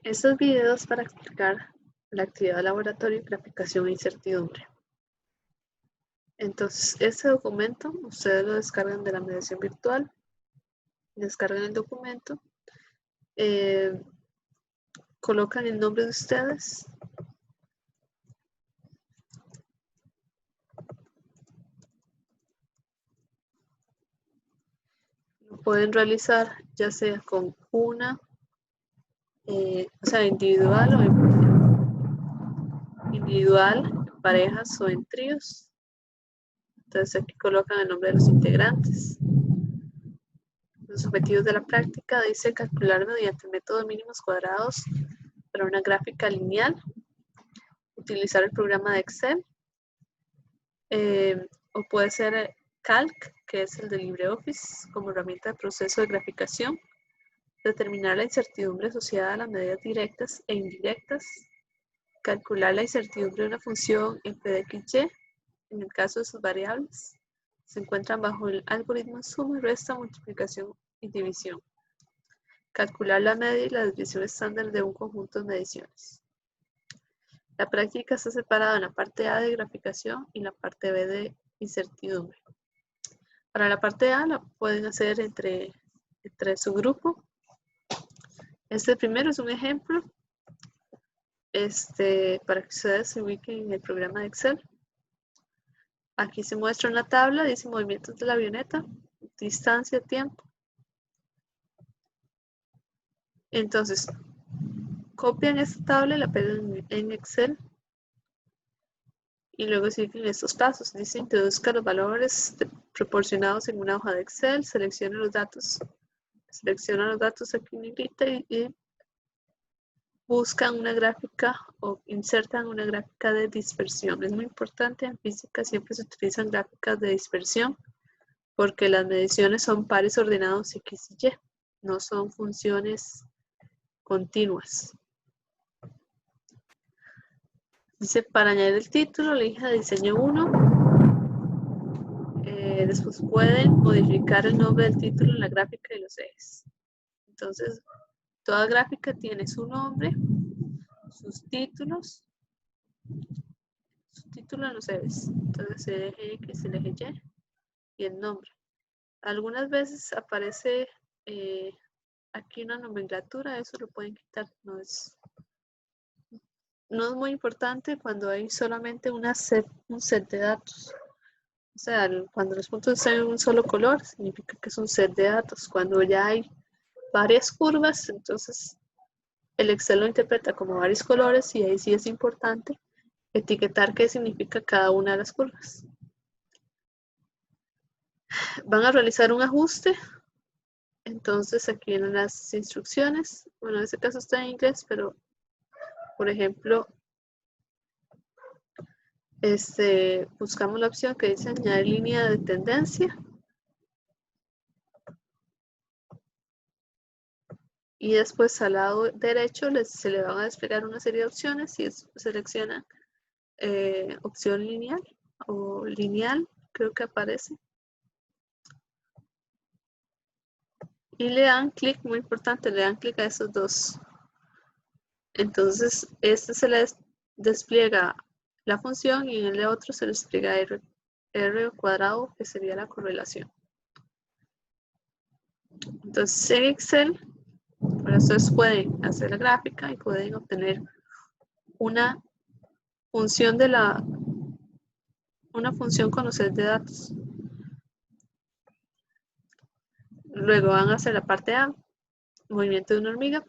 Estos videos para explicar la actividad de laboratorio, graficación e incertidumbre. Entonces, este documento ustedes lo descargan de la mediación virtual, descargan el documento, colocan el nombre de ustedes, lo pueden realizar ya sea con una, o sea, individual o en parejas o en tríos. Entonces aquí colocan el nombre de los integrantes. Los objetivos de la práctica dice calcular mediante el método de mínimos cuadrados para una gráfica lineal, utilizar el programa de Excel, o puede ser Calc, que es el de LibreOffice, como herramienta de proceso de graficación, determinar la incertidumbre asociada a las medidas directas e indirectas, calcular la incertidumbre de una función en P de XY, en el caso de sus variables, se encuentran bajo el algoritmo suma y resta, multiplicación y división. Calcular la media y la desviación estándar de un conjunto de mediciones. La práctica está separada en la parte A de graficación y la parte B de incertidumbre. Para la parte A la pueden hacer entre su grupo. Este primero es un ejemplo para que ustedes se ubiquen en el programa de Excel. Aquí se muestra una tabla, dice movimientos de la avioneta, distancia, tiempo. Entonces, copian esta tabla y la pegan en Excel. Y luego siguen estos pasos. Dice, introduzca los valores proporcionados en una hoja de Excel, selecciona los datos aquí en negrita y buscan una gráfica o insertan una gráfica de dispersión. Es muy importante, en física siempre se utilizan gráficas de dispersión porque las mediciones son pares ordenados X y Y, no son funciones continuas. Dice, para añadir el título, elija diseño 1. Después pueden modificar el nombre del título en la gráfica y los ejes. Entonces, toda gráfica tiene su nombre, sus títulos, su título en los ejes. Entonces, el eje X, el eje Y el nombre. Algunas veces aparece aquí una nomenclatura, eso lo pueden quitar, no es muy importante cuando hay solamente un set de datos. O sea, cuando los puntos están en un solo color, significa que es un set de datos. Cuando ya hay varias curvas, entonces el Excel lo interpreta como varios colores y ahí sí es importante etiquetar qué significa cada una de las curvas. Van a realizar un ajuste, entonces aquí vienen las instrucciones. Bueno, en este caso está en inglés, pero por ejemplo, buscamos la opción que dice añadir línea de tendencia. Y después al lado derecho se le van a desplegar una serie de opciones y selecciona opción lineal o lineal, creo que aparece. Y le dan clic, muy importante, le dan clic a esos dos. Entonces, se le despliega la función y en el otro se le despliega R cuadrado, que sería la correlación. Entonces, en Excel, ustedes pueden hacer la gráfica y pueden obtener una función con los sets de datos. Luego van a hacer la parte A, movimiento de una hormiga.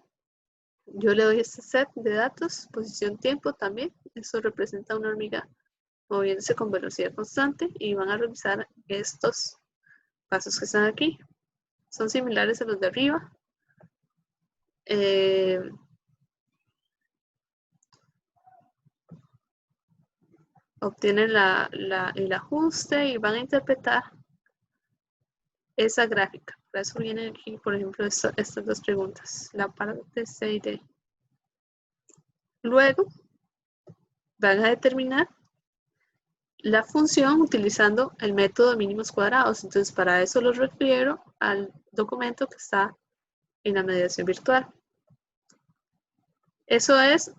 Yo le doy este set de datos, posición, tiempo también. Eso representa una hormiga moviéndose con velocidad constante y van a revisar estos pasos que están aquí. Son similares a los de arriba. Obtienen el ajuste y van a interpretar esa gráfica. Para eso vienen aquí, por ejemplo, estas dos preguntas, la parte C y D. Luego van a determinar la función utilizando el método de mínimos cuadrados. Entonces, para eso los refiero al documento que está en la mediación virtual. Eso es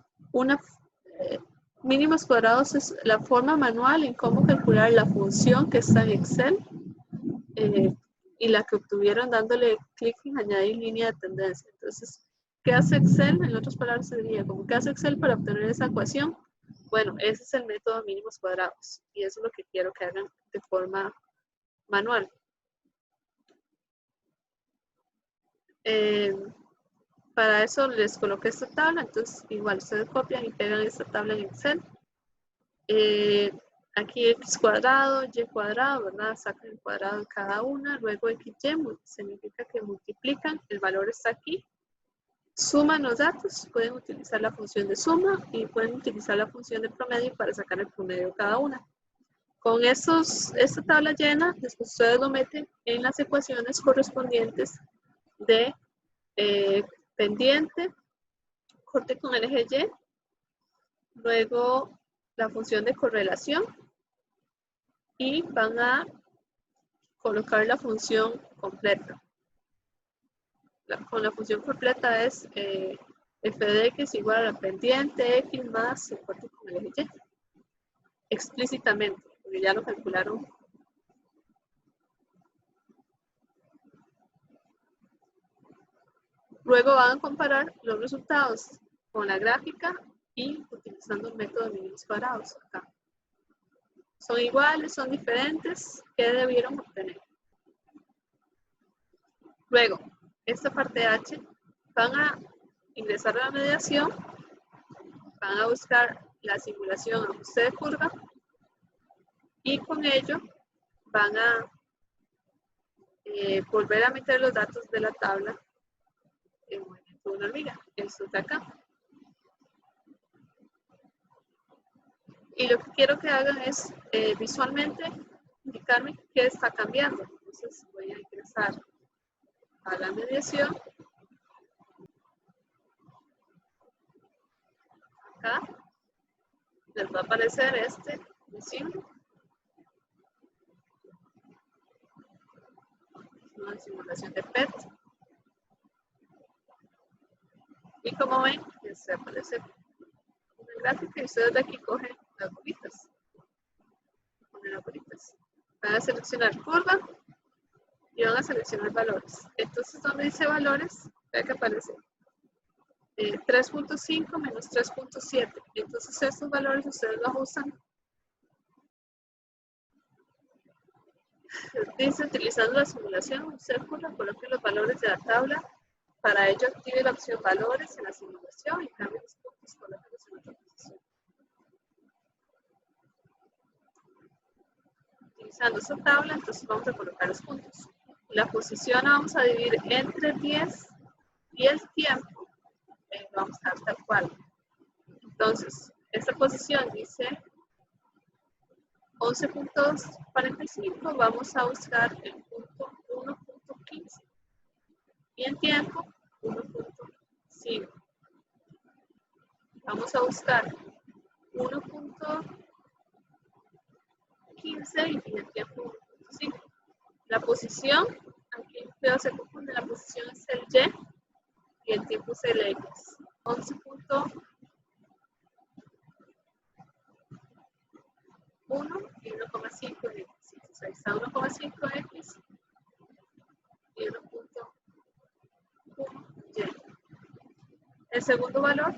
mínimos cuadrados, es la forma manual en cómo calcular la función que está en Excel y la que obtuvieron dándole clic en añadir línea de tendencia. Entonces, ¿qué hace Excel? En otras palabras, sería como ¿qué hace Excel para obtener esa ecuación? Bueno, ese es el método mínimos cuadrados y eso es lo que quiero que hagan de forma manual. Para eso les coloqué esta tabla, entonces igual ustedes copian y pegan esta tabla en Excel. Aquí x cuadrado, y cuadrado, ¿verdad? Sacan el cuadrado de cada una, luego xy significa que multiplican, el valor está aquí, suman los datos, pueden utilizar la función de suma y pueden utilizar la función de promedio para sacar el promedio de cada una. Con esta tabla llena, después ustedes lo meten en las ecuaciones correspondientes de pendiente, corte con el eje Y, luego la función de correlación y van a colocar la función completa. Con la función completa es f de x igual a la pendiente x más el corte con el eje Y. Explícitamente, porque ya lo calcularon. Luego van a comparar los resultados con la gráfica y utilizando el método de mínimos cuadrados acá. ¿Son iguales? ¿Son diferentes? ¿Qué debieron obtener? Luego, esta parte H, van a ingresar a la mediación, van a buscar la simulación ajuste de curva y con ello van a volver a meter los datos de la tabla en movimiento de una hormiga. Esto de acá. Y lo que quiero que hagan es visualmente indicarme qué está cambiando. Entonces voy a ingresar a la mediación. Acá les va a aparecer este símbolo. Es una simulación de PET. Y como ven, se aparece una gráfica y ustedes de aquí cogen las bolitas. Ponen las bolitas. Van a seleccionar curva y van a seleccionar valores. Entonces, donde dice valores, ve que aparece 3.5 menos 3.7. Entonces, estos valores ustedes los ajustan. Dice, utilizando la simulación, un círculo, coloque los valores de la tabla. Para ello, active la opción valores en la simulación y cambie los puntos, colóquenlos en otra posición. Utilizando esta tabla, entonces vamos a colocar los puntos. La posición la vamos a dividir entre 10 y el tiempo lo vamos a dar tal cual. Entonces, esta posición dice 11.45, vamos a buscar el punto 1.15 y en tiempo 1.5. Vamos a buscar 1.15 y en tiempo 1.5. La posición, aquí veo se confunde, la posición es el y el tiempo es el X. 11.1 y 1.5 X. Entonces ahí está 1.5 X y 1.1 Y. El segundo valor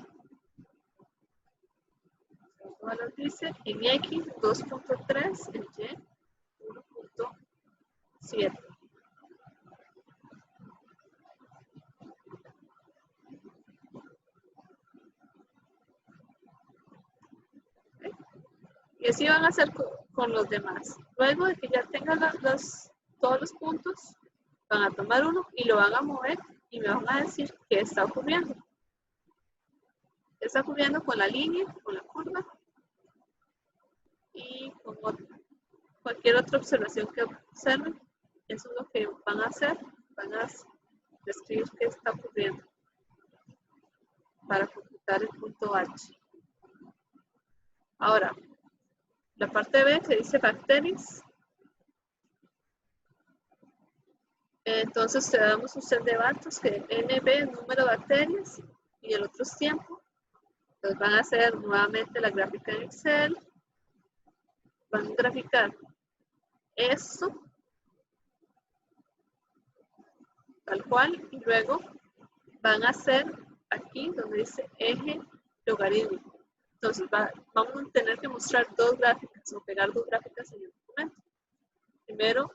dice en X 2.3, en Y 1.7. Y así van a hacer con los demás. Luego de que ya tengan todos los puntos, van a tomar uno y lo van a mover y me van a decir qué está ocurriendo. Está ocurriendo con la línea, con la curva y con cualquier otra observación que observen. Eso es lo que van a hacer. Van a describir qué está ocurriendo para computar el punto H. Ahora, la parte B que dice bacterias. Entonces te damos un set de datos que NB es número de bacterias y el otro es tiempo. Entonces van a hacer nuevamente la gráfica en Excel, van a graficar esto, tal cual, y luego van a hacer aquí donde dice eje logarítmico. Entonces vamos a tener que mostrar dos gráficas o pegar dos gráficas en el documento. Primero,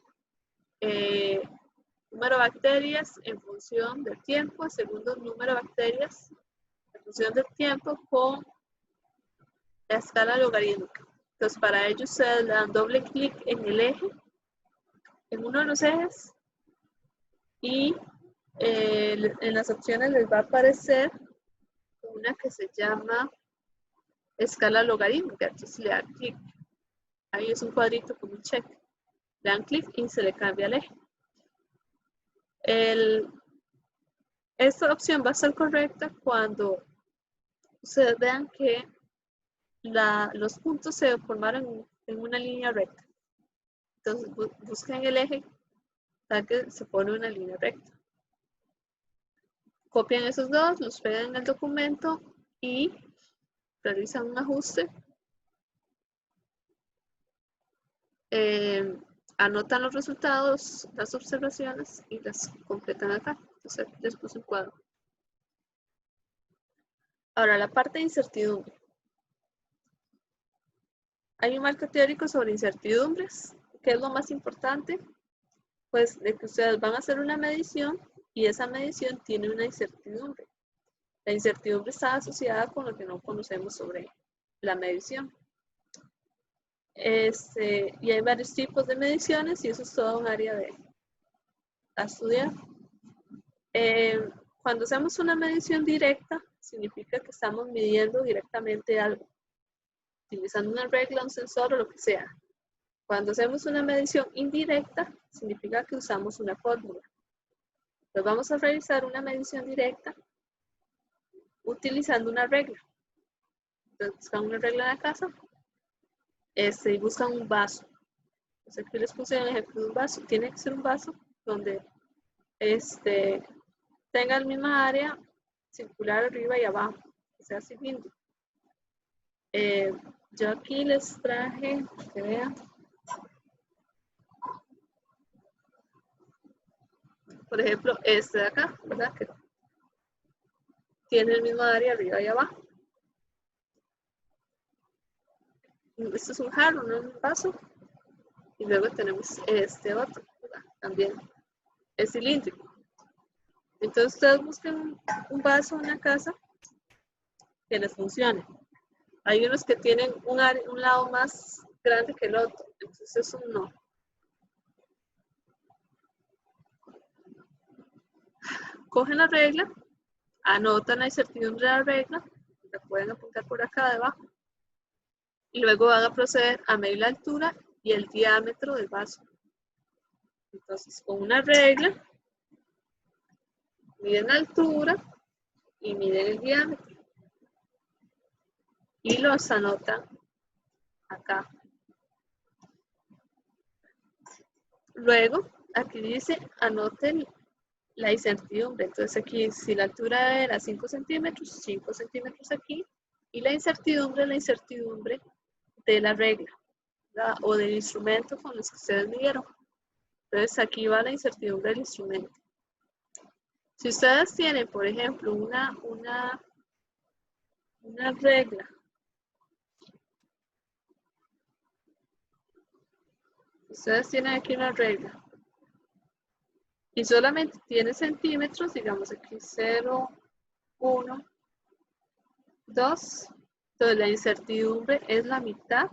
número de bacterias en función del tiempo. Segundo, número de bacterias en función del tiempo con la escala logarítmica. Entonces, para ello ustedes le dan doble clic en el eje, en uno de los ejes, y en las opciones les va a aparecer una que se llama escala logarítmica. Entonces le dan clic. Ahí es un cuadrito con un check. Le dan clic y se le cambia el eje. Esta opción va a estar correcta cuando ustedes vean que los puntos se formaron en una línea recta. Entonces busquen el eje hasta que se pone una línea recta. Copian esos dos, los pegan en el documento y realizan un ajuste. Anotan los resultados, las observaciones y las completan acá. Entonces les puse un cuadro. Ahora la parte de incertidumbre. Hay un marco teórico sobre incertidumbres. ¿Qué es lo más importante? Pues de que ustedes van a hacer una medición y esa medición tiene una incertidumbre. La incertidumbre está asociada con lo que no conocemos sobre la medición. Y hay varios tipos de mediciones y eso es todo un área a estudiar. Cuando hacemos una medición directa, significa que estamos midiendo directamente algo, utilizando una regla, un sensor o lo que sea. Cuando hacemos una medición indirecta, significa que usamos una fórmula. Entonces vamos a realizar una medición directa utilizando una regla. Entonces buscan una regla en la casa y buscan un vaso. Entonces aquí les puse un ejemplo de un vaso. Tiene que ser un vaso donde tenga la misma área circular arriba y abajo, que sea cilíndrico. Yo aquí les traje, que vean, por ejemplo, este de acá, ¿verdad? Que tiene el mismo área arriba y abajo. Esto es un jarro, no un vaso. Y luego tenemos este otro, ¿verdad? También es cilíndrico. Entonces ustedes busquen un vaso en una casa que les funcione. Hay unos que tienen un lado más grande que el otro, entonces es un no. Cogen la regla, anotan la incertidumbre de la regla, la pueden apuntar por acá debajo, y luego van a proceder a medir la altura y el diámetro del vaso. Entonces, con una regla, miden la altura y miden el diámetro. Y los anotan acá. Luego, aquí dice, anoten la incertidumbre. Entonces aquí, si la altura era 5 centímetros, 5 centímetros aquí. Y la incertidumbre de la regla, ¿verdad? O del instrumento con los que ustedes midieron. Entonces aquí va la incertidumbre del instrumento. Si ustedes tienen, por ejemplo, una regla ustedes tienen aquí una regla y solamente tiene centímetros, digamos aquí 0, 1, 2, entonces la incertidumbre es la mitad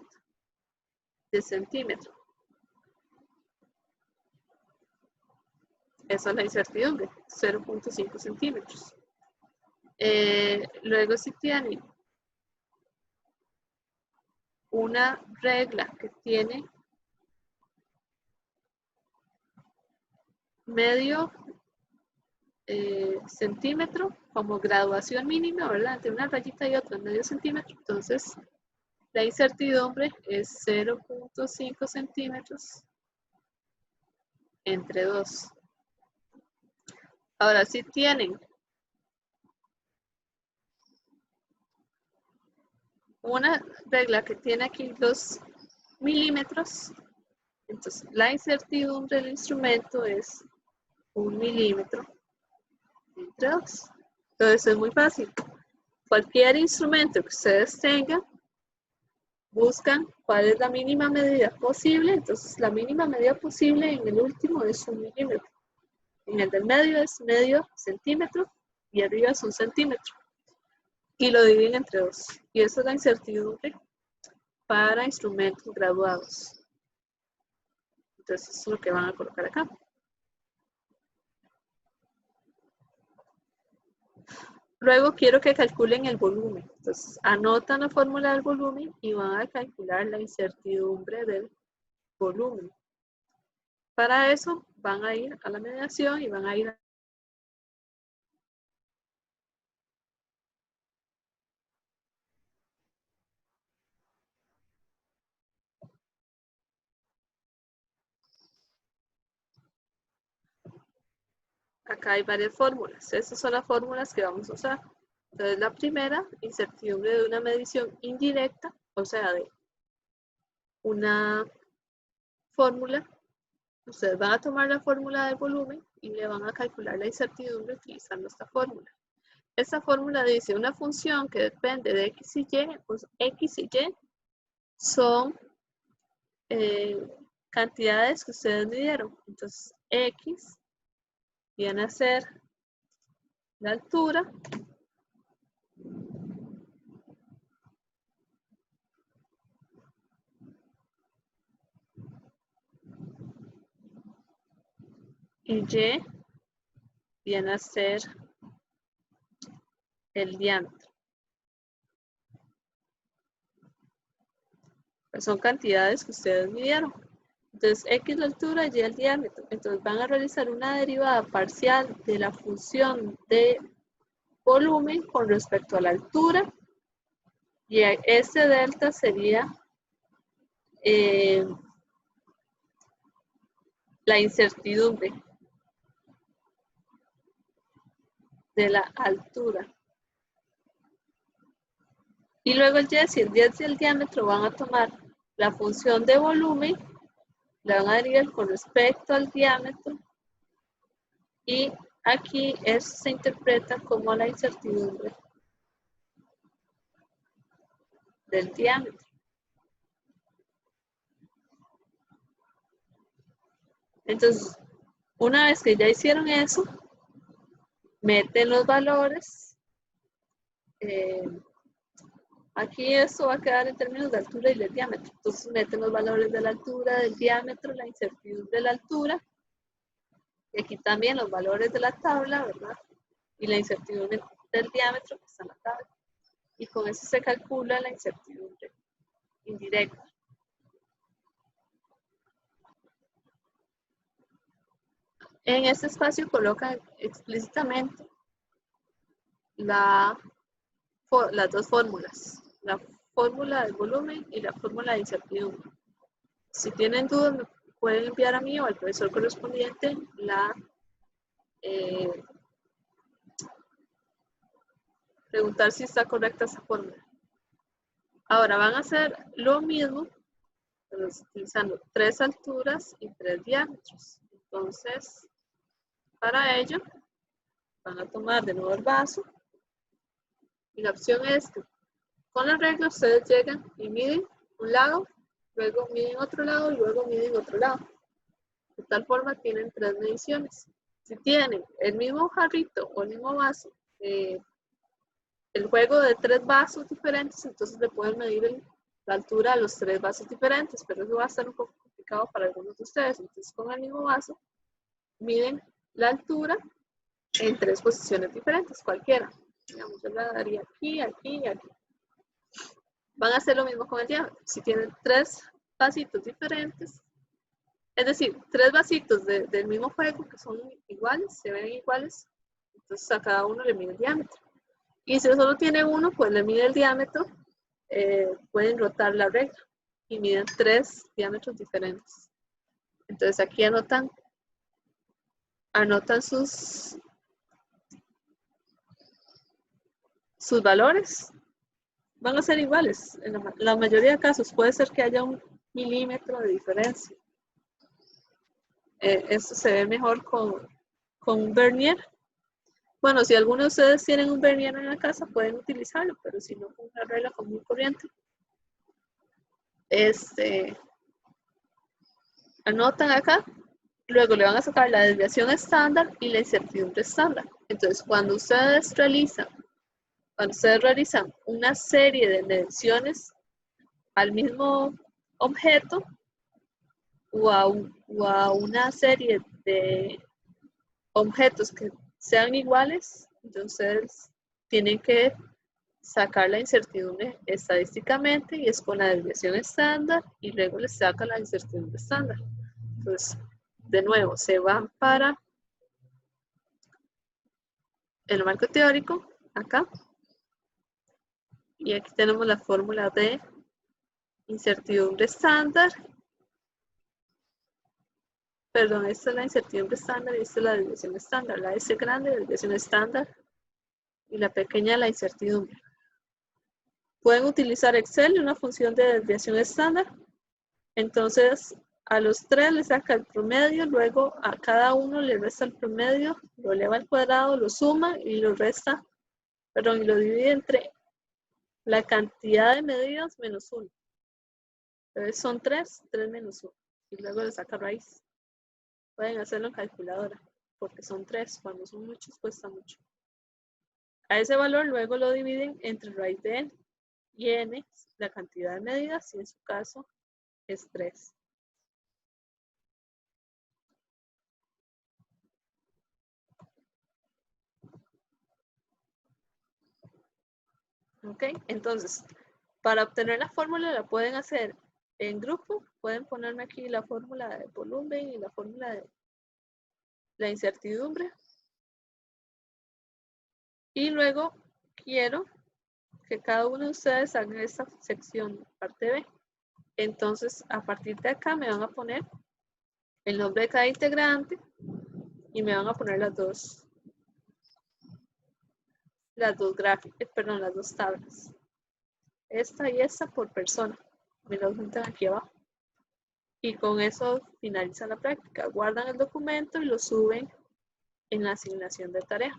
de centímetro. Esa es la incertidumbre, 0.5 centímetros. Luego si tienen una regla que tiene medio centímetro como graduación mínima, ¿verdad? Entre una rayita y otra, medio centímetro. Entonces, la incertidumbre es 0.5 centímetros entre 2. Ahora, si tienen una regla que tiene aquí los milímetros, entonces la incertidumbre del instrumento es 1 milímetro entre 2. Entonces es muy fácil. Cualquier instrumento que ustedes tengan, buscan cuál es la mínima medida posible. Entonces la mínima medida posible en el último es 1 milímetro. En el del medio es medio centímetro y arriba es 1 centímetro. Y lo dividen entre 2. Y esa es la incertidumbre para instrumentos graduados. Entonces eso es lo que van a colocar acá. Luego quiero que calculen el volumen. Entonces anotan la fórmula del volumen y van a calcular la incertidumbre del volumen. Para eso van a ir a la mediación y van a ir a acá hay varias fórmulas. Estas son las fórmulas que vamos a usar. Entonces la primera, incertidumbre de una medición indirecta, o sea, de una fórmula. Ustedes van a tomar la fórmula del volumen y le van a calcular la incertidumbre utilizando esta fórmula. Esta fórmula dice una función que depende de x y y, pues x y y son cantidades que ustedes midieron. Entonces x viene a ser la altura y y viene a ser el diámetro. Pues son cantidades que ustedes midieron. Entonces, x la altura y el diámetro. Entonces, van a realizar una derivada parcial de la función de volumen con respecto a la altura. Y ese delta sería la incertidumbre de la altura. Y luego el y, si el 10 y el diámetro van a tomar la función de volumen, le van a derivar con respecto al diámetro. Y aquí eso se interpreta como la incertidumbre del diámetro. Entonces, una vez que ya hicieron eso, meten los valores. Aquí esto va a quedar en términos de altura y de diámetro. Entonces, meten los valores de la altura, del diámetro, la incertidumbre de la altura. Y aquí también los valores de la tabla, ¿verdad? Y la incertidumbre del diámetro que está en la tabla. Y con eso se calcula la incertidumbre indirecta. En este espacio colocan explícitamente las dos fórmulas, la fórmula del volumen y la fórmula de incertidumbre. Si tienen dudas, me pueden enviar a mí o al profesor correspondiente preguntar si está correcta esa fórmula. Ahora van a hacer lo mismo, pero utilizando 3 alturas y 3 diámetros. Entonces, para ello, van a tomar de nuevo el vaso. Y la opción es que con la regla ustedes llegan y miden un lado, luego miden otro lado y luego miden otro lado. De tal forma tienen 3 mediciones. Si tienen el mismo jarrito o el mismo vaso, el juego de 3 vasos diferentes, entonces le pueden medir la altura a los 3 vasos diferentes, pero eso va a estar un poco complicado para algunos de ustedes. Entonces con el mismo vaso miden la altura en 3 posiciones diferentes, cualquiera. Digamos, yo la daría aquí, aquí y aquí. Van a hacer lo mismo con el diámetro. Si tienen 3 vasitos diferentes, es decir, 3 vasitos del mismo juego que son iguales, se ven iguales, entonces a cada uno le mide el diámetro. Y si solo tiene uno, pues le mide el diámetro, pueden rotar la regla y miden 3 diámetros diferentes. Entonces aquí anotan sus valores van a ser iguales. En la mayoría de casos puede ser que haya 1 milímetro de diferencia. Esto se ve mejor con un vernier. Bueno, si alguno de ustedes tienen un vernier en la casa, pueden utilizarlo, pero si no, con una regla común corriente. Anotan acá, luego le van a sacar la desviación estándar y la incertidumbre estándar. Entonces, cuando ustedes realizan una serie de mediciones al mismo objeto o a una serie de objetos que sean iguales, entonces tienen que sacar la incertidumbre estadísticamente y es con la desviación estándar y luego les saca la incertidumbre estándar. Entonces, de nuevo, se van para el marco teórico, acá, y aquí tenemos la fórmula de incertidumbre estándar. Perdón, esta es la incertidumbre estándar y esta es la desviación estándar. La S grande, la desviación estándar, y la pequeña, la incertidumbre. Pueden utilizar Excel y una función de desviación estándar. Entonces, a los 3 le saca el promedio, luego a cada uno le resta el promedio, lo eleva al cuadrado, lo suma y lo resta, perdón, y lo divide entre la cantidad de medidas menos 1. Entonces son 3 menos 1. Y luego le saca raíz. Pueden hacerlo en calculadora, porque son 3. Cuando son muchos, cuesta mucho. A ese valor luego lo dividen entre raíz de n. Y n, la cantidad de medidas, y en su caso es 3. ¿Ok? Entonces, para obtener la fórmula la pueden hacer en grupo. Pueden ponerme aquí la fórmula de volumen y la fórmula de la incertidumbre. Y luego quiero que cada uno de ustedes haga esta sección, parte B. Entonces, a partir de acá me van a poner el nombre de cada integrante y me van a poner las dos gráficas, perdón, las dos tablas. Esta y esta por persona. Me las juntan aquí abajo. Y con eso finaliza la práctica. Guardan el documento y lo suben en la asignación de tarea.